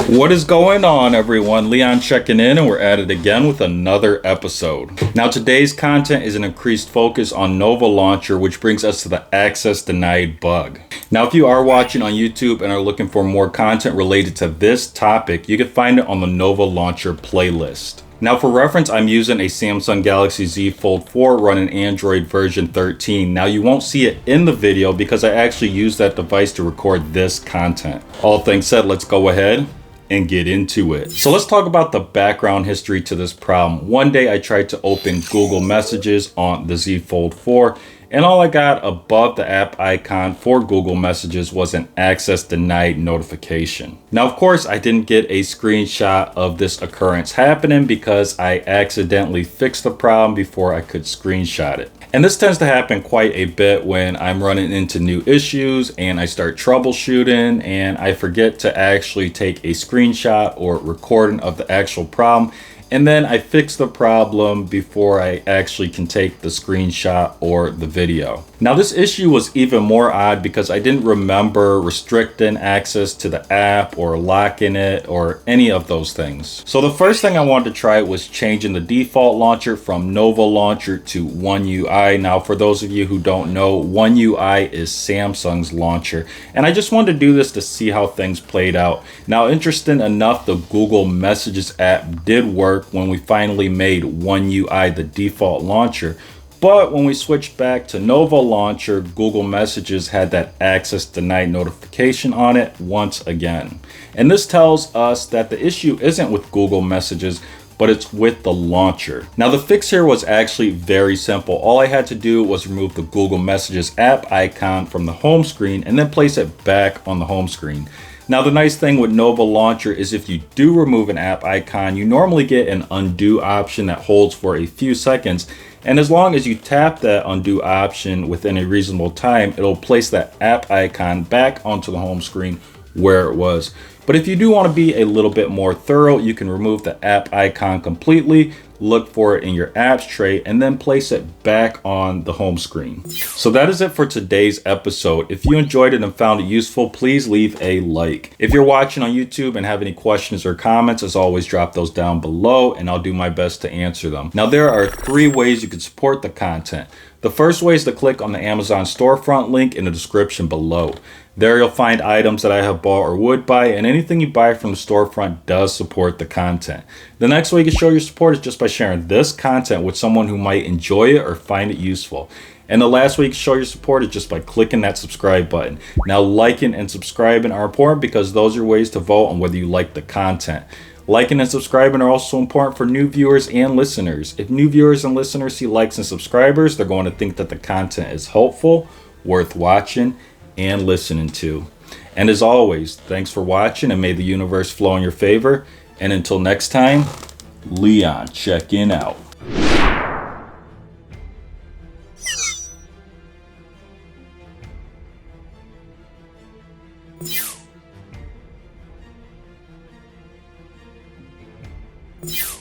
What is going on, everyone? Leon checking in, and we're at it again with another episode. Now, today's content is an increased focus on Nova Launcher, which brings us to the access denied bug. Now, if you are watching on YouTube and are looking for more content related to this topic, you can find it on the Nova Launcher playlist. Now, for reference, I'm using a Samsung Galaxy Z Fold4 running Android version 13. Now, you won't see it in the video because I actually used that device to record this content. All things said, let's go ahead and get into it. So let's talk about the background history to this problem. One day I tried to open Google Messages on the Z Fold4, and all I got above the app icon for Google Messages was an access denied notification. Now, of course, I didn't get a screenshot of this occurrence happening because I accidentally fixed the problem before I could screenshot it. And this tends to happen quite a bit when I'm running into new issues and I start troubleshooting and I forget to actually take a screenshot or recording of the actual problem. And then I fix the problem before I actually can take the screenshot or the video. Now, this issue was even more odd because I didn't remember restricting access to the app or locking it or any of those things. So the first thing I wanted to try was changing the default launcher from Nova Launcher to One UI. Now, for those of you who don't know, One UI is Samsung's launcher. And I just wanted to do this to see how things played out. Now, interesting enough, the Google Messages app did work when we finally made One UI the default launcher. But when we switched back to Nova Launcher, Google Messages had that access denied notification on it once again. And this tells us that the issue isn't with Google Messages, but it's with the launcher. Now, the fix here was actually very simple. All I had to do was remove the Google Messages app icon from the home screen and then place it back on the home screen. Now, the nice thing with Nova Launcher is if you do remove an app icon, you normally get an undo option that holds for a few seconds. And as long as you tap that undo option within a reasonable time, it'll place that app icon back onto the home screen where it was. But if you do want to be a little bit more thorough, you can remove the app icon completely, look for it in your apps tray, and then place it back on the home screen. So that is it for today's episode. If you enjoyed it and found it useful, please leave a like. If you're watching on YouTube and have any questions or comments, as always, drop those down below and I'll do my best to answer them. Now, there are 3 ways you can support the content. The first way is to click on the Amazon storefront link in the description below. There you'll find items that I have bought or would buy, and anything you buy from the storefront does support the content. The next way you can show your support is just by sharing this content with someone who might enjoy it or find it useful. And the last way you can show your support is just by clicking that subscribe button. Now, liking and subscribing are important because those are ways to vote on whether you like the content. Liking and subscribing are also important for new viewers and listeners. If new viewers and listeners see likes and subscribers, they're going to think that the content is helpful, worth watching, and listening to. And as always, thanks for watching and may the universe flow in your favor. And until next time, Leon checking out. You